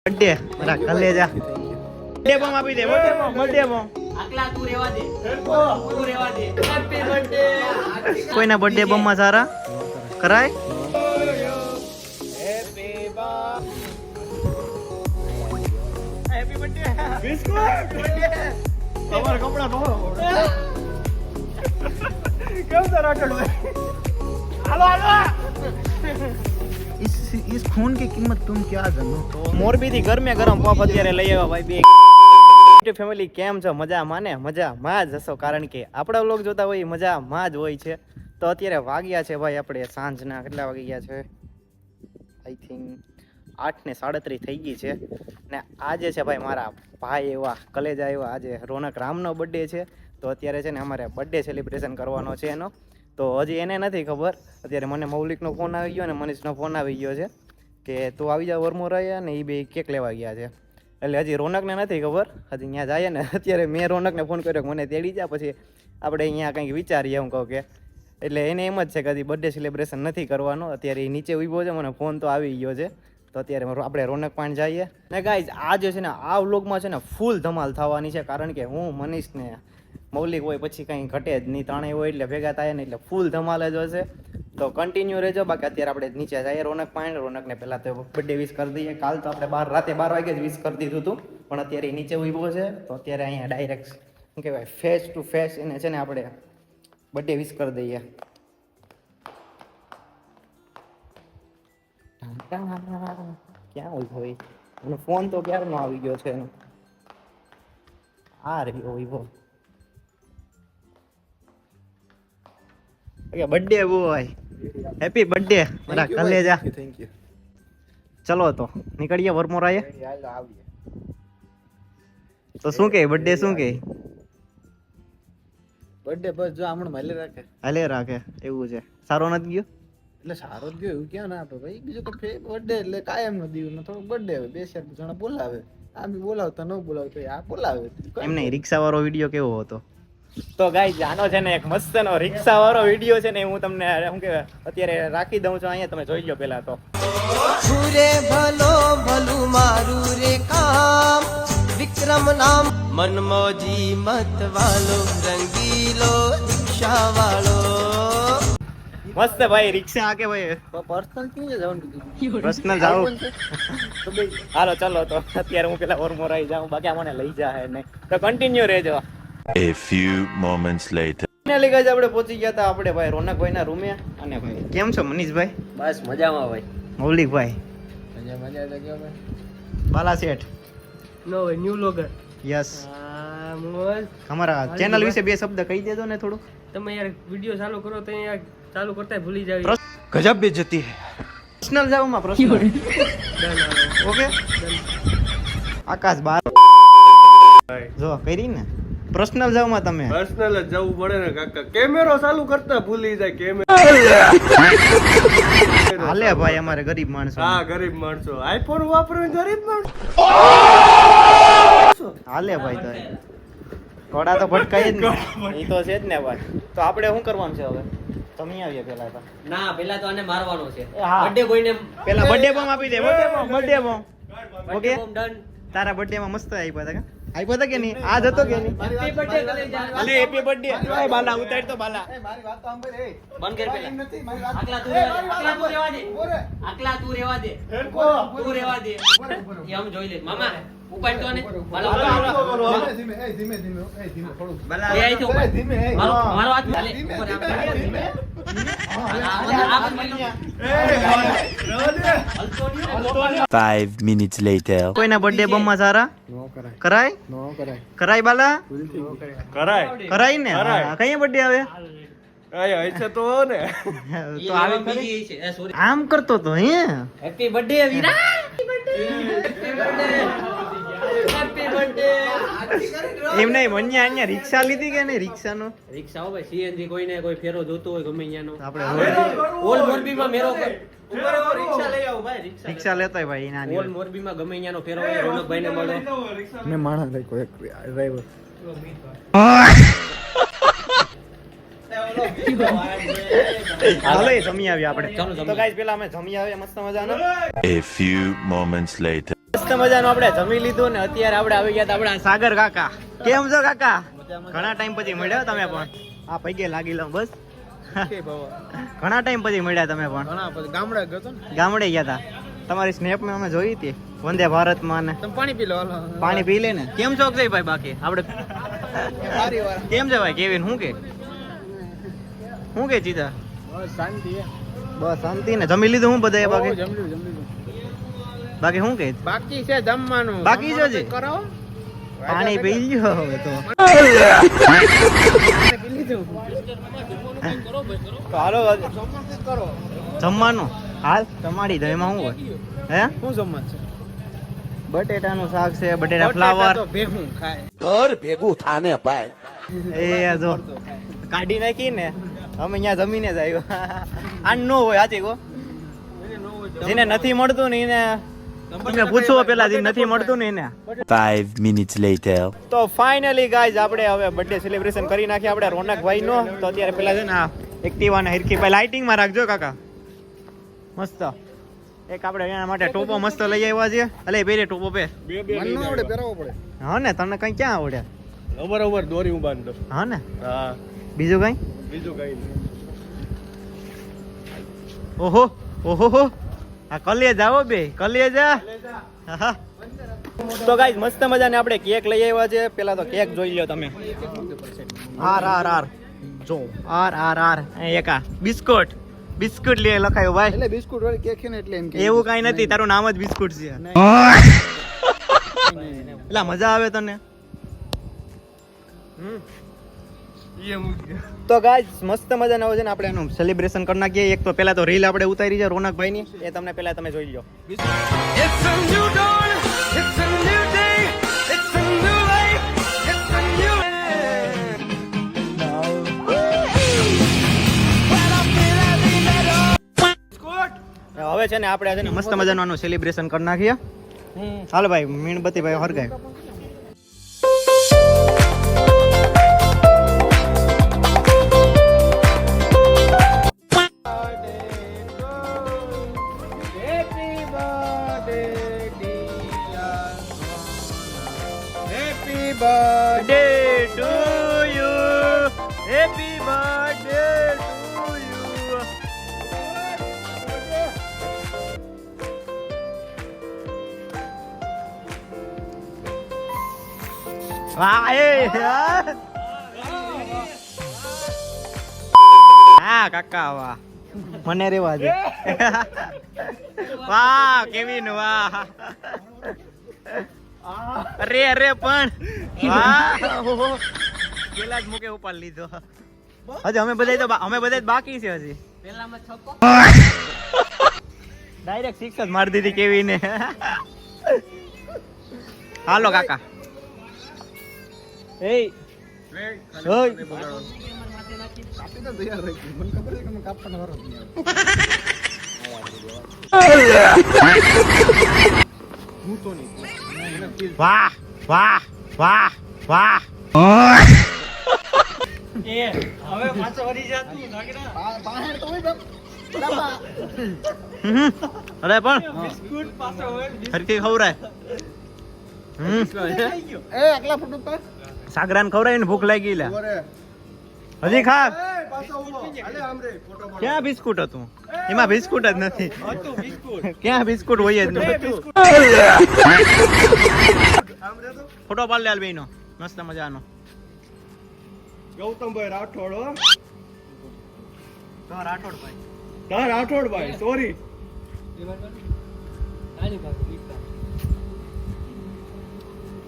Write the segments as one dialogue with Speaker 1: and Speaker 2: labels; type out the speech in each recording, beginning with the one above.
Speaker 1: Birthday મારા ઘરે જા બર્થડે બોમ આપી દે બર્થડે બોમ
Speaker 2: આકલા તું રેવા દે હેપી બર્થડે
Speaker 1: કોઈના બર્થડે બોમ માં સારા કરાય હેપી બર્થડે બિસ્કુટ તમારા કપડા ધોવો કેમ તો રાટડો હાલો इस खून की कीमत तुम क्या जानो मोरबी થી ગરમે ગરમ પફ અત્યારે લઈ આવ્યા ભાઈ બે ફેમિલી કેમ છો મજામાં ને મજામાં જ હશો કારણ કે આપણા વ્લોગ જોતા હોય મજામાં જ હોય છે તો અત્યારે વાગ્યા છે ભાઈ આપણે સાંજના કેટલા વાગી ગયા છે આઈ થિંક 8:37 થઈ ગઈ છે ને આજે છે ભાઈ મારા ભાઈ એવા કલેજા એવા આજે રોનક રામનો બર્થડે છે તો અત્યારે છે ને અમારે બર્થડે સેલિબ્રેશન કરવાનો છે એનો તો હજી એને નથી ખબર અત્યારે મને મૌલિકનો ફોન આવી ગયો અને મનીષનો ફોન આવી ગયો છે કે તું આવી જા વરમોરાયા ને એ બે કેક લેવા ગયા છે એટલે હજી રોનકને નથી ખબર હજી ત્યાં જાય ને અત્યારે મેં રોનકને ફોન કર્યો કે મને તેડી જા પછી આપણે અહીંયા કંઈક વિચારીએ હું કહું કે એટલે એને એમ જ છે કે હજી બર્થડે સેલિબ્રેશન નથી કરવાનો અત્યારે એ નીચે ઊભો છે મને ફોન તો આવી ગયો છે તો અત્યારે આપણે રોનક પણ જઈએ ને ગાઈઝ આ જે છે ને આ વ્લોગમાં છે ને ફૂલ ધમાલ થવાની છે કારણ કે હું મનીષને મૌલિક હોય પછી કંઈ ઘટે જ નહીં ત્રણેય હોય એટલે ભેગા થાય ને એટલે ફૂલ ધમાલ જ હશે તો કન્ટિન્યુ રહેજો બાકી અત્યારે આપણે નીચે જઈએ રોનક પાણી રોનકને પહેલાં તો બર્થડે વિશ કરી દઈએ કાલ તો આપણે રાતે 12 વાગે જ વિશ કરી દીધું હતું પણ અત્યારે નીચે ઊભો છે તો અત્યારે અહીંયા ડાયરેક્ટ શું કહેવાય ફેસ ટુ ફેસ એને છે ને આપણે બર્થડે વિશ કરી દઈએ ક્યાં હોય ભાઈ એનો ફોન તો ક્યારનો આવી ગયો છે એનો આ રહ્યો Vivo birthday boy happy birthday મારા કલેજા
Speaker 3: થેન્ક યુ
Speaker 1: ચલો તો નીકળીએ વરમોરાએ તો શું કે બર્થડે શું કે
Speaker 3: બર્થડે બસ જો હમણાં માલે રાખે
Speaker 1: હાલે રાખે એવું છે સારો નથી ગયો
Speaker 3: એટલે સારો જ ગયો એવું ક્યાં ના આપે ભાઈ બીજું કે બર્થડે એટલે કાયમ નો દીવ થોડો બર્થડે આવે બે ચાર જણા બોલાવે આમ બી બોલાવતા ન બોલાવતો આ બોલાવે
Speaker 1: એમ નહીં રિક્ષા વાળો વિડીયો કેવો હતો તો ગાઈઝ આનો છે ને એક મસ્તનો રિક્ષા વાળો વિડીયો છે ને હું તમને શું કે અત્યારે રાખી દઉં છું અહીંયા તમે જોઈ લો પહેલા તો
Speaker 4: રે ભલો ભલું મારું રે કામ વિક્રમ નામ મનમોજી મત વાલો રંગીલો રિક્ષા વાળો
Speaker 1: મસ્ત ભાઈ રિક્ષા આકે ભાઈ
Speaker 3: પર્સનલ ક્યાં જવાનું કીધું
Speaker 1: પર્સનલ જાવ હાલો ચલો તો અત્યારે હું પેલા ઓરમોરાઈ જાઉં બાકી મને લઈ જાય ને તો કન્ટિન્યુ રહેજો
Speaker 5: A few moments later.
Speaker 1: Finally guys આપણે પહોંચી ગયા હતા આપણે ભાઈ રોનકભાઈના રૂમે અને ભાઈ કેમ છો મનીષભાઈ
Speaker 2: બસ મજામાં ભાઈ
Speaker 1: મૌલિકભાઈ
Speaker 3: મજા એટલે ગયો ભાઈ
Speaker 1: બાલા શેઠ
Speaker 2: નો ન્યુ લોગર
Speaker 1: યસ
Speaker 2: મોલ
Speaker 1: અમારા ચેનલ વિશે બે શબ્દ કહી દેજો ને થોડું
Speaker 2: તમે યાર વિડિયો ચાલુ કરો તો યાર ચાલુ કરતા ભૂલી જાવ
Speaker 3: ગજબ બેજતી હે
Speaker 1: પર્સનલ જાવમાં પર્સનલ ઓકે આકાશ બાર જો કરી ને પર્સનલ જાવમાં તમે
Speaker 6: પર્સનલ જ જવું પડે ને કાકા કેમેરો ચાલુ કરતા ભૂલી જાય કેમેરો
Speaker 1: હાલે ભાઈ અમારે ગરીબ માણસો
Speaker 6: હા ગરીબ માણસો આઈફોન વાપરે ગરીબ માણસો
Speaker 1: હાલે ભાઈ તો થોડા તો ભટકાય જ ને એ તો છે જ ને ભાઈ તો આપણે શું કરવાનું છે હવે તમે આવીએ પેલા તો
Speaker 2: ના પેલા તો આને મારવાનો છે
Speaker 1: હા.
Speaker 2: બર્થડે બોયને
Speaker 1: પેલા બર્થડે બોમ આપી દે બર્થડે બોમ ઓકે
Speaker 2: ડન
Speaker 1: તારા બર્થડે માં મસ્ત આપ્યા હતા આપ્યા હતા કે નહીં આજ હતો કે નહીં
Speaker 2: હેપી બર્થડે કરે જા
Speaker 1: અલે હેપી બર્થડે ઓય બાલા ઉતાર તો બાલા
Speaker 3: મારી વાત તો સાંભળ એ
Speaker 2: બંધ કર પેલા
Speaker 3: નથી મારી વાત
Speaker 2: આકલા તું રેવા દે આકલા તું રેવા દે તું રેવા દે એ આમ જોઈ લે મામા ઉપાડ તો ને મારો
Speaker 3: ધીમે ધીમે ધીમે ધીમે થોડું
Speaker 1: બાલા
Speaker 2: એ આઈ તો ઉપર
Speaker 3: ધીમે
Speaker 2: મારો હાથ ચાલે
Speaker 3: ધીમે
Speaker 2: ઉપર આમ
Speaker 3: ધીમે
Speaker 2: આ
Speaker 5: 5 minutes later.
Speaker 1: કોઈના બર્થડે બોમ માં સારા
Speaker 3: નો કરાય
Speaker 1: કરાય
Speaker 3: નો કરાય
Speaker 1: કરાય બાલા
Speaker 6: કરાય
Speaker 1: કરાય ને
Speaker 6: કરાય.
Speaker 1: કઈ બર્થડે આવે
Speaker 6: આય છે તો ને
Speaker 1: તો આવે ખરી?
Speaker 2: બીજી છે એ સોરી
Speaker 1: આમ કરતો તો હે
Speaker 2: હેપી બર્થડે વીરા હેપી બર્થડે હેપી બર્થડે
Speaker 1: એમ નહીં મન્યા અહીંયા રિક્ષા લીધી કે નહીં રિક્ષાનો
Speaker 2: રિક્ષા હો ભાઈ સીએનજી કોઈને કોઈ ફેરો જોતો હોય ગમે ત્યાંનો
Speaker 1: આપણે
Speaker 2: ઓલ મોરબીમાં મેરો
Speaker 1: રિક્ષા લેતો હોય ભાઈ નાની
Speaker 2: ઓલ મોરબીમાં ગમે ત્યાંનો ફેરો હોય રોનકભાઈને મળો
Speaker 3: મેં માણસ લઈ કોઈ ડ્રાઈવર
Speaker 1: હાલો એ જમી આવ્યા આપણે
Speaker 2: ચાલો, જમી.
Speaker 1: તો ગાઈસ પેલા અમે જમી આવ્યા મસ્ત મજાનો
Speaker 5: A few moments later.
Speaker 1: મસ્ત મજાનું આપણે જમી લીધું ને અત્યારે આપણે આવી ગયા હતા આપણા સાગર કાકા. કેમ છો કાકા? ઘણા ટાઈમ પછી મળ્યા તમે પણ. આ પૈકે લાગી લો બસ. ઘણા ટાઈમ પછી મળ્યા તમે પણ.
Speaker 3: ઘણા પછી ગામડે ગયો તો ને.
Speaker 1: ગામડે ગયા હતા. તમારી સ્નેપ મેં અમે જોઈ હતી વંદે ભારતમાં ને.
Speaker 3: તમે પાણી પી લો હાલો.
Speaker 1: પાણી પી લે ને. કેમ છો અક્ષયભાઈ? બાકી આપણે
Speaker 3: સારી વાર
Speaker 1: કેમ છે ભાઈ કેવિન? શું કે ચીતા?
Speaker 3: બસ શાંતિ હે.
Speaker 1: બસ શાંતિ ને. જમી લીધું હું બધા બાકી?
Speaker 3: જમી લીધું.
Speaker 1: બાકી શું કે
Speaker 3: બાકી છે જમવાનું.
Speaker 1: બાકી છે હજી?
Speaker 3: કરો.
Speaker 1: પાણી પી લ્યો હવે તો.
Speaker 3: પી લીધું.
Speaker 1: તો હાલો
Speaker 3: કરો.
Speaker 1: જમવાનું હાલ તમારી દે એમાં શું હોય? હે
Speaker 3: શું જમવા છે?
Speaker 1: બટેટાનું શાક છે, બટેટા ફ્લાવર.
Speaker 3: તો ભેહું ખાય.
Speaker 7: ઘર ભેગું થાને ભાઈ.
Speaker 1: એ જો કાઢી નાખી ને અમે અહીંયા જમીને જ આવ્યો. આ નો હોય સાચી કહો. જેને નથી મળતું ને એને તમે પૂછો પેલા જે નથી મળતું ને એને.
Speaker 5: 5 minutes later.
Speaker 1: તો ફાઇનલી ગાઈઝ આપણે હવે બર્થડે સેલિબ્રેશન કરી નાખીએ આપણે રોનકભાઈ નો. તો અત્યારે પેલા છે ને એક્ટિવા ને હિરકી ભાઈ લાઇટિંગ માં રાખજો કાકા. મસ્ત એક આપણે એના માટે ટોપો મસ્ત લઈ આવ્યા છે. અલે પહેરે ટોપો પહેર.
Speaker 3: મન નો આવડે પહેરાવવો પડે.
Speaker 1: હા ને તને કઈ ક્યાં આવડે?
Speaker 6: બરોબર દોરી હું બાંધ દઉં.
Speaker 1: હા ને
Speaker 6: હા
Speaker 1: બીજું કઈ?
Speaker 6: બીજું કઈ નહીં.
Speaker 1: ઓહો ઓહો આ કલેજ આવો બે કલેજ. તો ગાઈઝ મસ્ત મજાને આપણે કેક લઈ આવ્યા છે. પેલા તો કેક જોઈ લ્યો તમે. આર આર આર જો આર આર આર એક આ બિસ્કુટ બિસ્કુટ લે લખાયો ભાઈ.
Speaker 3: એટલે બિસ્કુટ વાળી કેક છે ને એટલે એમ કે
Speaker 1: એવું કઈ નથી, તારું નામ જ બિસ્કુટ છે. એટલે મજા આવે તને? તો ગાઈઝ મસ્ત મજાના હોય છે ને આપણે એનું સેલિબ્રેશન કરી નાખીએ. એક તો પેલા તો રીલ આપણે ઉતારી છે રોનકભાઈ ની, એ તમને પેલા તમે જોઈ લો. હવે છે ને આપણે છે ને મસ્ત મજાનું આનું સેલિબ્રેશન કરી નાખીએ. હાલો ભાઈ મીણબત્તી ભાઈ હરગાય.
Speaker 3: Happy birthday
Speaker 1: Birthday to you. Happy birthday to you. વાહ એ હા કાકા વાહ મને રેવા દે. વાહ કેવિન વાહ. અરે અરે પણ પેલા જ મુકે ઉપાડ લીધો. હજી અમે બધા બાકી છે હજી.
Speaker 2: પેલામાં છપ્પો
Speaker 1: ડાયરેક્ટ 6 જ મારી દીધી કેવીને. હાલો કાકા. એય ઓય
Speaker 3: કાપી તો તૈયાર રહી ગઈ. મને ખબર છે કે મને કાપવાનો વારો જ નહીં આવે.
Speaker 1: વાહ વાહ વાહ વાહ.
Speaker 3: પાહેર તો હોય બાપ. બાપા.
Speaker 1: અરે પણ હરકી ખવરાય.
Speaker 3: એ એકલા ફૂટ ઉપર.
Speaker 1: સાગરાને ખવરાય ને ભૂખ લાગી લે.
Speaker 3: ઓરે.
Speaker 1: હજી ખા.
Speaker 6: પાછો ઊભો. હાલે આમ રે ફોટો પાડ.
Speaker 1: ક્યાં બિસ્કુટ હતું? એમાં બિસ્કુટ જ નથી. ક્યાં બિસ્કુટ હોય જ નહીં.
Speaker 6: આમ રે તો
Speaker 1: ફોટો પાડ લે બેનો મસ્ત મજાનો.
Speaker 6: ગૌતમભાઈ રાઠોડ હો.
Speaker 1: તો રાઠોડ ભાઈ.
Speaker 6: હા રાઠોડભાઈ sorry.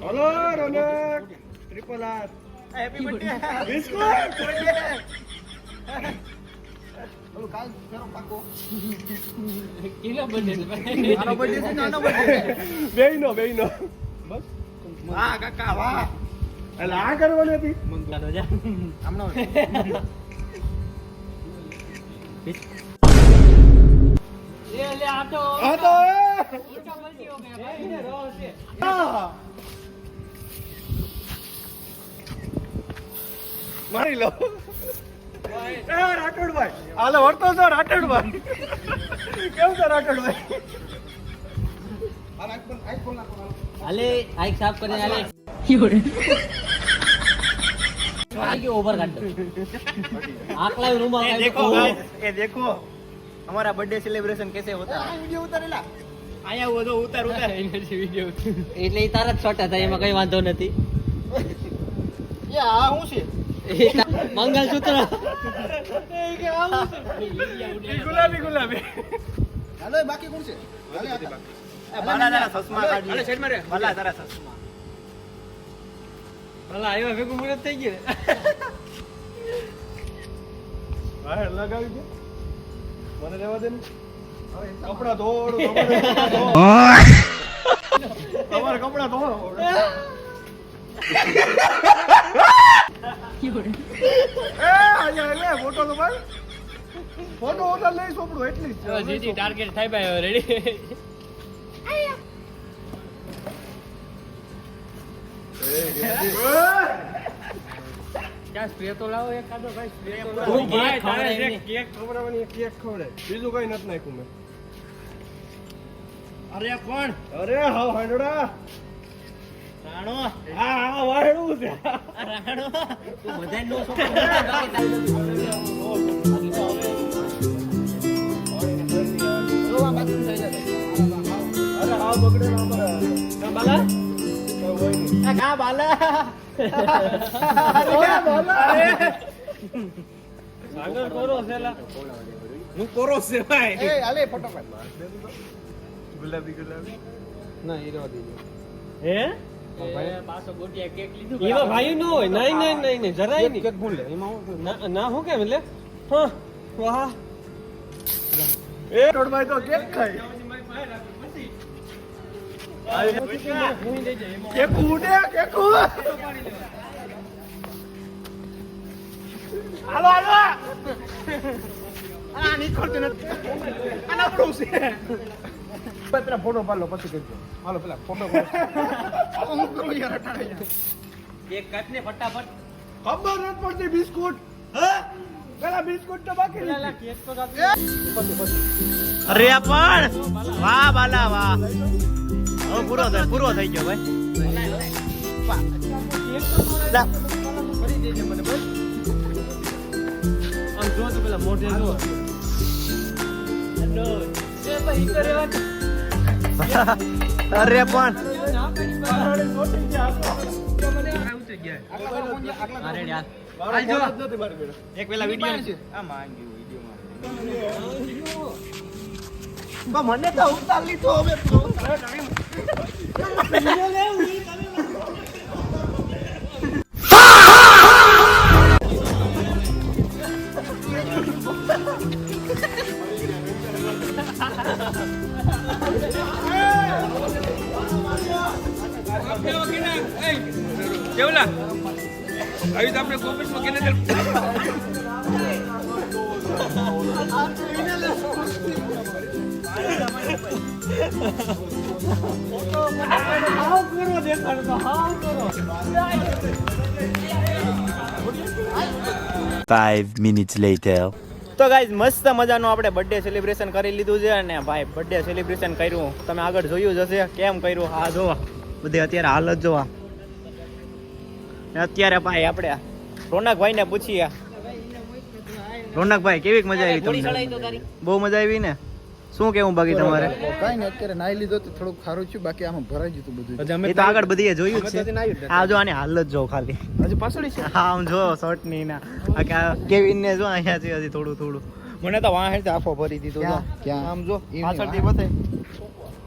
Speaker 6: Hello Ronak triple R
Speaker 1: happy birthday.
Speaker 6: બિસ્કુટ.
Speaker 3: ઓલું કાલ ફેરો પાકો.
Speaker 2: કિલો બને
Speaker 3: આનો બર્થડે છે ને આનો બર્થડે.
Speaker 6: બેયનો બસ.
Speaker 1: વાહ કાકા વાહ.
Speaker 6: એટલે આ કરવાની હતી.
Speaker 3: આમનો
Speaker 2: લે આટો
Speaker 6: આ તો
Speaker 2: ઉલટા પલટી હો ગયા ભાઈ ને રો છે.
Speaker 6: મારી લો. રાઠોડભાઈ હાલો વર્તો છો રાઠોડભાઈ. કેમ છે રાઠોડભાઈ?
Speaker 2: હાલે આઈક સાફ કરીને હાલે આગે ઓવર કાઢ આકલા રૂમ
Speaker 1: ये देखो guys, ये देखो हमारा बर्थडे सेलिब्रेशन कैसे होता है वीडियो उतारेला आया वो तो उतार विडियो
Speaker 2: એટલે ઈ તારા જ શોટ હતા એમાં કઈ વાંધો નથી
Speaker 1: ये आ હું છે
Speaker 2: મંગલસૂત્ર
Speaker 6: ગુલાબી
Speaker 3: હાલો બાકી કોણ છે
Speaker 1: बाला जरा चश्मा काढ ले साइड में रे बाला जरा चश्मा
Speaker 2: ભલા આવ્યો ભેગું મુરત થઈ ગયું
Speaker 6: હા લગાવી દે મને રહેવા દે ને કપડા ધોડ તમારે કપડા ધોડ એ આયા લે ફોટો તો ભાઈ ફોટો ઓર્ડર લઈ સોપડું એટલી જ છે.
Speaker 2: જીજી ટાર્ગેટ થઈ પાયો રેડી ક્યાં સ્પ્રે તો લાવો એક કાદો ભાઈ સ્પ્રે તો લાવો
Speaker 6: તું ભાઈ
Speaker 2: ખવડાય
Speaker 6: તારે
Speaker 2: એમને.
Speaker 6: કેક ખવડાવવાની એક કેક ખવડાય બીજું કઈ નથી નાખ્યું મેં
Speaker 1: अरे कौन
Speaker 6: અરે હાવ હાંડડા
Speaker 1: राणो
Speaker 6: હા વાયડું છે
Speaker 2: રાણો તું બધાય નો શોખ
Speaker 6: અરે હાવ બગડે ના પર
Speaker 2: બાલા
Speaker 1: कहाँ बाला
Speaker 6: આગળ કોરો છેલા હું કોરો છે ભાઈ
Speaker 3: એ હાલે ફટાફટ
Speaker 6: ગુલાબી ગુલાબી
Speaker 3: ના એ રહેવા દીધો
Speaker 6: હે
Speaker 2: પાછો ગોટિયા કેક લીધું
Speaker 6: એમાં ભાઈ નો હોય નહીં જરાય નહીં
Speaker 3: કેક ભૂલ લે એમાં હું
Speaker 6: ના હું કેમ એટલે હા વાહ એ ટોડભાઈ તો કેક ખાય કેક ઉડે કેક હાલો હાલો
Speaker 1: आ नहीं खोलते ना आना पड़ो से
Speaker 3: પેલા ફોટો પાડ લો પછી કરજો હાલો પેલા ફોટો
Speaker 1: हम करो यार हटा यार
Speaker 2: કેક કાટ ને ફટાફટ
Speaker 6: ખબર નથી પડતી બિસ્કુટ હા પેલા બિસ્કુટ તો બાકી
Speaker 2: પેલા કેક તો કાપ
Speaker 1: अरे अपन वाह बाला वाह હવે પૂરો થઈ ગયો ભાઈ લા.
Speaker 6: આમ જો તો પેલા મોઢે જો
Speaker 1: અરે પણ એક પેલા વિડિયો મને તો ઉતાર લીધો હવે
Speaker 6: કેવલા આવી તો આપણે કોમેન્ટમાં કેને
Speaker 5: Five minutes later.
Speaker 1: તો ગાઈઝ મસ્ત મજાનું આપણે બર્થડે સેલિબ્રેશન કરી લીધું છે અને ભાઈ બર્થડે સેલિબ્રેશન કર્યું તમે આગળ જોયું જ હશે કેમ કર્યું આ જોવા બધી અત્યારે હાલત જોવા અત્યારે ભાઈ આપણે રોનકભાઈને પૂછીએ રોનકભાઈ કેવી મજા આવી
Speaker 2: થોડી
Speaker 1: તમને
Speaker 2: સળાઈ તો તારી
Speaker 1: બહુ મજા આવી ને શું કેવું બાકી તમારે
Speaker 3: કઈ ને અત્યારે નાઈ લીધો તો થોડુંક ખારું છું બાકી આમાં ભરાઈ જતું બધું
Speaker 1: એ તો આગળ બધી જોયું જ છે આ જો આની હાલત જો ખાલી
Speaker 3: હજી પાછળ છે
Speaker 1: હા આમ જો શર્ટ ની ના કેવિન ને જો અહીંયા છે હજી થોડું મને તો વાહ હેઠે આફો ભરી દીધો જો
Speaker 3: ક્યાં?
Speaker 1: આમ જો
Speaker 3: એની
Speaker 1: પાછળથી
Speaker 3: વાહ.
Speaker 1: બતાય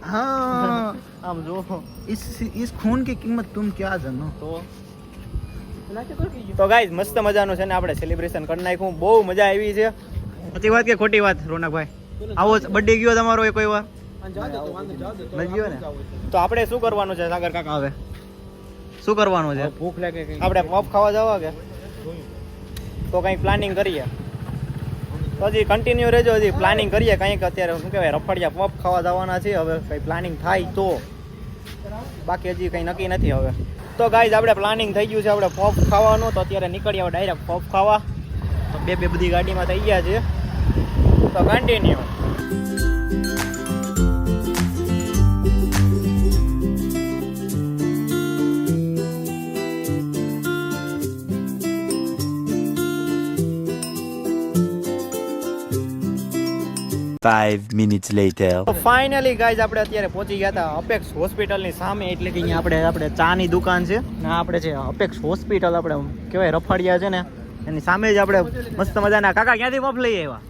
Speaker 1: हाँ आम जो इस खून की कीमत तुम क्या जानो તો ગાઈઝ મસ્ત મજાનું છે ને આપણે સેલિબ્રેશન કરી નાખ્યું બહુ મજા આવી છે સાચી વાત કે ખોટી વાત રોનકભાઈ આવો બર્થડે ગયો તમારો કોઈ વાર નથી ગયો ને તો આપણે શું કરવાનું છે સાગર કાકા હવે શું કરવાનું છે
Speaker 3: ભૂખ લાગે કઈ
Speaker 1: આપણે પફ ખાવા જવા કે તો કંઈક પ્લાનિંગ કરીએ તો હજી કન્ટિન્યુ રહેજો હજી પ્લાનિંગ કરીએ કંઈક અત્યારે શું કહેવાય રફડિયા પફ ખાવા જવાના છે હવે કંઈ પ્લાનિંગ થાય તો બાકી હજી કંઈ નક્કી નથી હવે તો ગાઈઝ આપણે પ્લાનિંગ થઈ ગયું છે આપણે પફ ખાવાનું તો અત્યારે નીકળીએ ડાયરેક્ટ પફ ખાવા તો બે બધી ગાડીમાં થઈ ગયા છે તો continue
Speaker 5: 5 minutes later.
Speaker 1: Finally guys આપણે અત્યારે પહોંચી ગયા હતા અપેક્ષ હોસ્પિટલની સામે, એટલે કે અહીંયા આપણે ચાની દુકાન છે ને આપણે છે અપેક્ષ હોસ્પિટલ, આપણે કહેવાય રફાડિયા છે ને એની સામે જ આપણે મસ્ત મજાના કાકા ક્યાંથી પફ લઈ આવ્યા?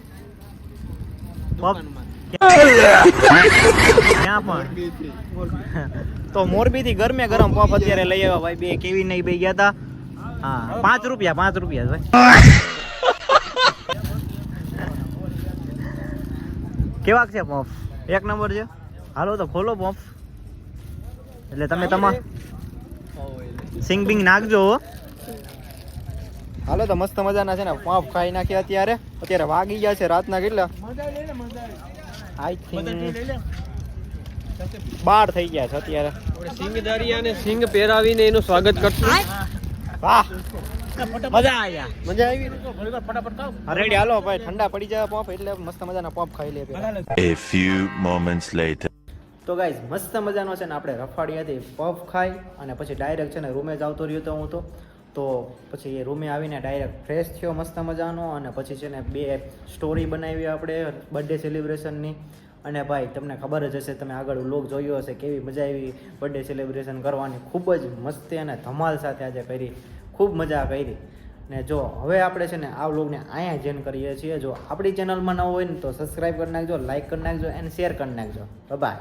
Speaker 1: ક્યાં પણ તો મોરબીથી ગરમે ગરમ પફ અત્યારે લઈ આવ્યા ભાઈ. બે કેવી નહીં બે ગયા હતા. હા, 5 રૂપિયા ભાઈ. કેવાક છે પફ? એક નંબર છે. હાલો તો ખોલો પફ, એટલે તમે સિંગ બિંગ નાખજો હો. હાલો તો મસ્ત મજાના છે ને પફ ખાઈ નાખ્યા. અત્યારે વાગી ગયા છે રાતના કેટલા? આઈ થિંક 12 થઈ ગયા છે અત્યારે.
Speaker 2: સિંગદારિયાને સિંગ પહેરાવીને એનું સ્વાગત કરશું.
Speaker 1: વાહ, મજા આવી. રેડી, હાલો ભાઈ, ઠંડા પડી જાય પફ એટલે મસ્ત મજાના પફ ખાઈ લે.
Speaker 5: A few moments later.
Speaker 1: તો ગાઈઝ મસ્ત મજાનો છે ને આપણે રફાડિયાથી પફ ખાઈ અને પછી ડાયરેક્ટ છે ને રૂમે જ આવતો રહ્યો તો હું તો પછી એ રૂમે આવીને ડાયરેક્ટ ફ્રેશ થયો મસ્ત મજાનો, અને પછી છે ને 2 સ્ટોરી બનાવી આપણે બર્થડે સેલિબ્રેશનની. અને ભાઈ તમને ખબર જ હશે, તમે આગળ વ્લોગ જોયો હશે કેવી મજા આવી બર્થડે સેલિબ્રેશન કરવાની. ખૂબ જ મસ્તી અને ધમાલ સાથે આજે કરી, ખૂબ મજા કરી. ને જો હવે આપણે છે ને આ વ્લોગને અહીંયા જ એન્ડ કરીએ છીએ. જો આપણી ચેનલમાં ન હોય ને તો સબસ્ક્રાઈબ કરી નાખજો, લાઈક કરી નાખજો અને શેર કરી નાખજો. બાય.